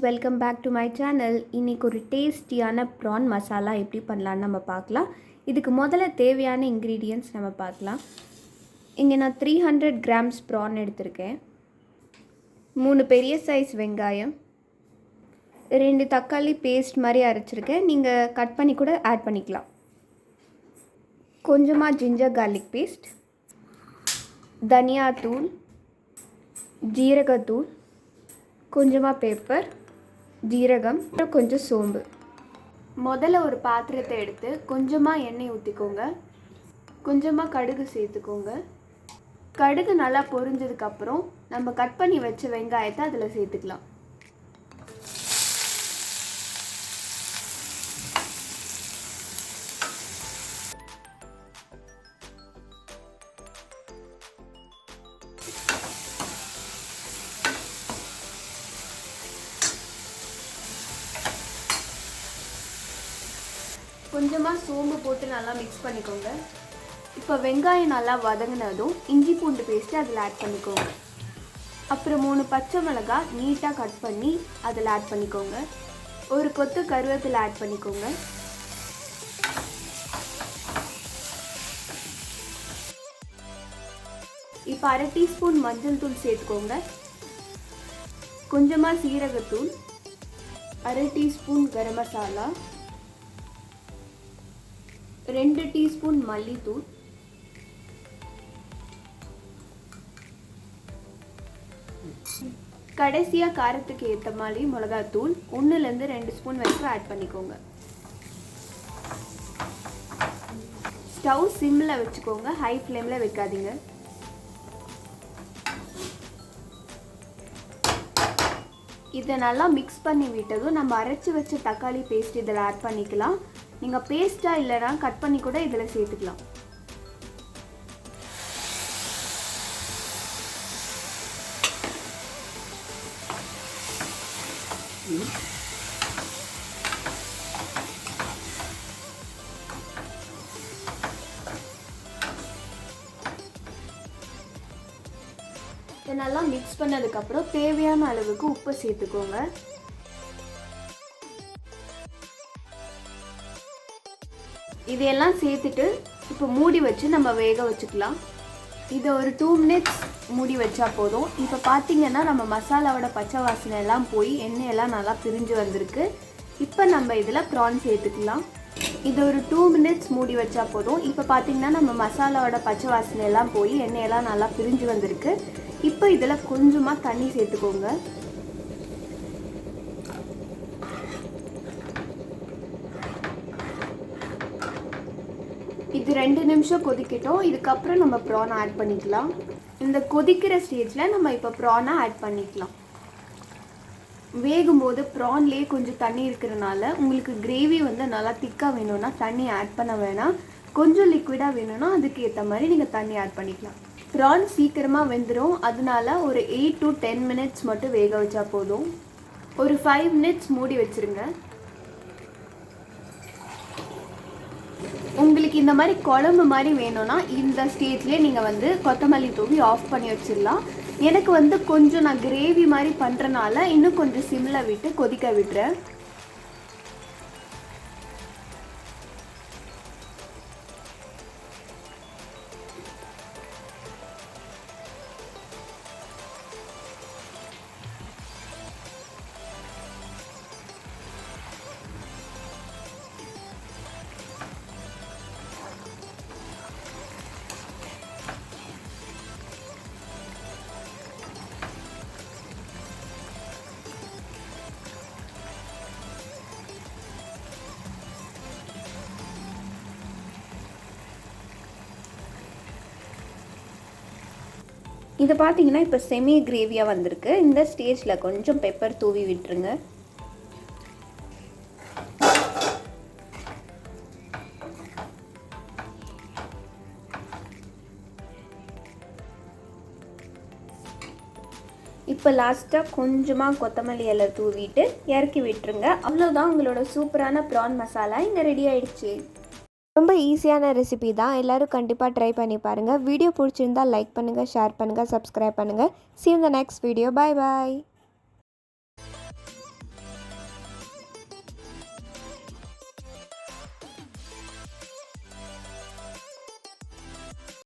Welcome back to my channel. இன்றைக்கி ஒரு டேஸ்டியான ப்ரான் மசாலா எப்படி பண்ணலான்னு நம்ம பார்க்கலாம். இதுக்கு முதல்ல தேவையான இன்க்ரீடியன்ட்ஸ் நம்ம பார்க்கலாம். இங்கே நான் 300 கிராம்ஸ் ப்ரான் எடுத்திருக்கேன், 3 பெரிய சைஸ் வெங்காயம், 2 தக்காளி பேஸ்ட் மாதிரி அரைச்சிருக்கேன். நீங்கள் கட் பண்ணி கூட ஆட் பண்ணிக்கலாம். கொஞ்சமாக ஜிஞ்சர் கார்லிக் பேஸ்ட், தனியாத்தூள், ஜீரகத்தூள், கொஞ்சமாக பெப்பர், ஜீரகம், கொஞ்சம் சோம்பு. முதல்ல ஒரு பாத்திரத்தை எடுத்து கொஞ்சமாக எண்ணெய் ஊற்றிக்கோங்க. கொஞ்சமாக கடுகு சேர்த்துக்கோங்க. கடுகு நல்லா பொரிஞ்சதுக்கப்புறம் நம்ம கட் பண்ணி வச்ச வெங்காயத்தை அதில் சேர்த்துக்கலாம். கொஞ்சமாக சோம்பு போட்டு நல்லா மிக்ஸ் பண்ணிக்கோங்க. இப்போ வெங்காயம் நல்லா வதங்கினதும் இஞ்சி பூண்டு பேஸ்ட்டு அதில் ஆட் பண்ணிக்கோங்க. அப்புறம் 3 பச்சை மிளகாய் நீட்டாக கட் பண்ணி அதில் ஆட் பண்ணிக்கோங்க. ஒரு கொத்து கருவேப்பிலை ஆட் பண்ணிக்கோங்க. இப்போ 1/2 டீஸ்பூன் மஞ்சள் தூள் சேர்த்துக்கோங்க. கொஞ்சமாக சீரகத்தூள், 1/2 டீஸ்பூன் கரம் மசாலா, 2 டீஸ்பூன் மல்லித்தூள், கடைசியாக காரத்துக்கு ஏற்ற மாதிரி மிளகாத்தூள் 1லேருந்து 2 ஸ்பூன் வரைக்கும் ஆட் பண்ணிக்கோங்க. ஸ்டவ் சிம்மில் வச்சுக்கோங்க, ஹை ஃப்ளேமில் வைக்காதீங்க. இதை நல்லா மிக்ஸ் பண்ணி விட்டதும் நம்ம அரைச்சி வச்ச தக்காளி பேஸ்ட் இதில் ஆட் பண்ணிக்கலாம். நீங்கள் பேஸ்ட்டாக இல்லைனா கட் பண்ணி கூட இதில் சேர்த்துக்கலாம். இதை நல்லா மிக்ஸ் பண்ணதுக்கப்புறம் தேவையான அளவுக்கு உப்பு சேர்த்துக்கோங்க. இதையெல்லாம் சேர்த்துட்டு இப்போ மூடி வச்சு நம்ம வேக வச்சுக்கலாம். இதை ஒரு 2 மினிட்ஸ் மூடி வச்சா போதும். இப்போ பார்த்தீங்கன்னா நம்ம மசாலாவோட பச்சை வாசனை எல்லாம் போய் எண்ணெயெல்லாம் நல்லா பிரிஞ்சு வந்திருக்கு. இப்போ நம்ம இதில் ப்ரான் சேர்த்துக்கலாம். இது ஒரு 2 மினிட்ஸ் மூடி வச்சா போதும். இப்போ பார்த்தீங்கன்னா நம்ம மசாலாவோட பச்சை வாசனை எல்லாம் போய் எண்ணெயெல்லாம் நல்லா பிரிஞ்சு வந்திருக்கு. இப்போ இதில் கொஞ்சமாக தண்ணி சேர்த்துக்கோங்க. இது 2 நிமிஷம் கொதிக்கட்டும். இதுக்கப்புறம் நம்ம ப்ரானை ஆட் பண்ணிக்கலாம். இந்த கொதிக்கிற ஸ்டேஜில் நம்ம இப்போ ப்ரானை ஆட் பண்ணிக்கலாம். வேகும்போது ப்ரான்லேயே கொஞ்சம் தண்ணி இருக்கிறனால உங்களுக்கு கிரேவி நல்லா திக்காக வேணும்னா தண்ணி ஆட் பண்ண வேணாம். கொஞ்சம் லிக்விடாக வேணும்னா அதுக்கு ஏற்ற மாதிரி நீங்கள் தண்ணி ஆட் பண்ணிக்கலாம். ப்ரான் சீக்கிரமாக வெந்துடும், அதனால ஒரு 8 to 10 மினிட்ஸ் மட்டும் வேக வச்சா போதும். ஒரு 5 மினிட்ஸ் மூடி வச்சுருங்க. உங்களுக்கு இந்த மாதிரி குழம்பு மாதிரி வேணும்னா இந்த ஸ்டேஜ்லேயே நீங்கள் கொத்தமல்லி தூவி ஆஃப் பண்ணி வச்சிடலாம். எனக்கு கொஞ்சம் நான் கிரேவி மாதிரி பண்ணுறனால இன்னும் கொஞ்சம் சிம்மில் விட்டு கொதிக்க விடுறேன். இது பார்த்தீங்கன்னா இப்போ செமி கிரேவியாக வந்திருக்கு. இந்த ஸ்டேஜில் கொஞ்சம் பெப்பர் தூவி விட்டுருங்க. இப்போ லாஸ்ட்டாக கொஞ்சமாக கொத்தமல்லி இலை தூவிட்டு இறக்கி விட்டுருங்க. அவ்வளோதான், உங்களோட சூப்பரான ப்ரான் மசாலா இங்கே ரெடி ஆகிடுச்சு. ரொம்ப ஈஸியான ரெசிபி தான், எல்லோரும் கண்டிப்பாக ட்ரை பண்ணி பாருங்கள். வீடியோ பிடிச்சிருந்தால் லைக் பண்ணுங்கள், ஷேர் பண்ணுங்கள், சப்ஸ்கிரைப் பண்ணுங்கள். See you in the next video. Bye bye.